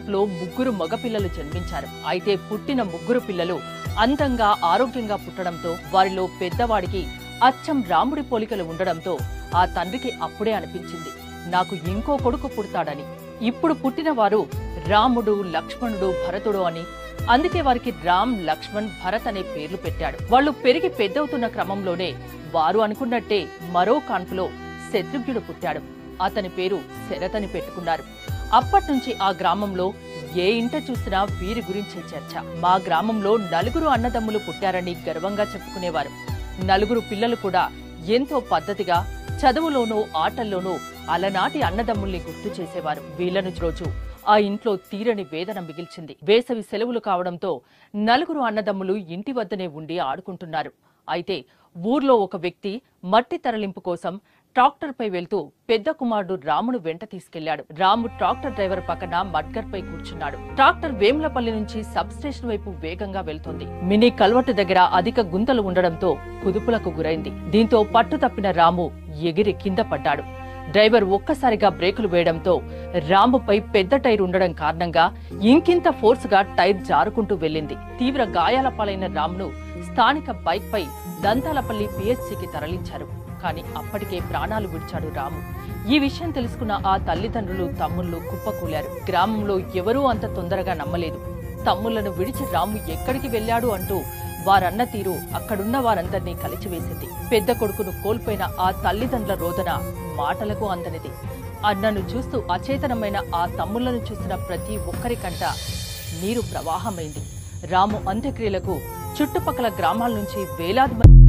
కాన్పులో ముగ్గురు మగపిల్లలు జన్మించారు. అయితే పుట్టిన ముగ్గురు పిల్లలు అందంగా ఆరోగ్యంగా పుట్టడంతో వారిలో పెద్దవాడికి అచ్చం రాముడి పోలికలు ఉండడంతో ఆ తండ్రికి అప్పుడే అనిపించింది, నాకు ఇంకో కొడుకు పుడతాడని. ఇప్పుడు పుట్టిన వారు రాముడు, లక్ష్మణుడు, భరతుడు అని. అందుకే వారికి రామ్, లక్ష్మణ్, భరత్ అనే పేర్లు పెట్టాడు. వాళ్ళు పెరిగి పెద్దవుతున్న క్రమంలోనే వారు అనుకున్నట్టే మరో కాన్పులో శత్రుఘ్నుడు పుట్టాడు. అతని పేరు శరతని పెట్టుకున్నారు. అప్పట్నుంచి ఆ గ్రామంలో ఏ ఇంట చూసినా వీరి గురించే చర్చ. మా గ్రామంలో 4 అన్నదమ్ములు పుట్టారని గర్వంగా చెప్పుకునేవారు. 4 పిల్లలు కూడా ఎంతో పద్ధతిగా చదువులోనూ ఆటల్లోనూ అలనాటి అన్నదమ్ముల్ని గుర్తు చేసేవారు. వీళ్లను రోజు ఆ ఇంట్లో తీరని వేదన మిగిల్చింది. వేసవి సెలవులు కావడంతో 4 అన్నదమ్ములు ఇంటి వద్దనే ఉండి ఆడుకుంటున్నారు. అయితే ఊర్లో ఒక వ్యక్తి మట్టి తరలింపు కోసం ట్రాక్టర్ పై వెళ్తూ పెద్ద కుమారుడు రామును వెంట తీసుకెళ్లాడు. రాము ట్రాక్టర్ డ్రైవర్ పక్కన మడ్గర్ పై కూర్చున్నాడు. ట్రాక్టర్ వేములపల్లి నుంచి సబ్ స్టేషన్ వైపు వేగంగా వెళ్తోంది. మినీ కల్వర్టు దగ్గర అధిక గుంతలు ఉండడంతో కుదుపులకు గురైంది. దీంతో పట్టు తప్పిన రాము ఎగిరి కింద పడ్డాడు. డ్రైవర్ ఒక్కసారిగా బ్రేకులు వేయడంతో రాముపై పెద్ద టైర్ ఉండడం కారణంగా ఇంకింత ఫోర్స్ గా టైర్ జారుకుంటూ వెళ్లింది. తీవ్ర గాయాల పాలైన రామును స్థానిక బైక్ పై దంతాలపల్లి పిహెచ్సికి తరలించారు. కానీ అప్పటికే ప్రాణాలు విడిచాడు రాము. ఈ విషయం తెలుసుకున్న ఆ తల్లిదండ్రులు, తమ్ముళ్లు కుప్పకూలారు. గ్రామంలో ఎవరూ అంత తొందరగా నమ్మలేదు. తమ్ముళ్లను విడిచి రాము ఎక్కడికి వెళ్లాడు అంటూ వారన్న తీరు అక్కడున్న వారందరినీ కలిచివేసింది. పెద్ద కొడుకును కోల్పోయిన ఆ తల్లిదండ్రుల రోదన మాటలకు అందనిది. అన్నను చూస్తూ అచేతనమైన ఆ తమ్ముళ్లను చూసిన ప్రతి ఒక్కరి కంట నీరు ప్రవాహమైంది. రాము అంత్యక్రియలకు చుట్టుపక్కల గ్రామాల నుంచి వేలాది మంది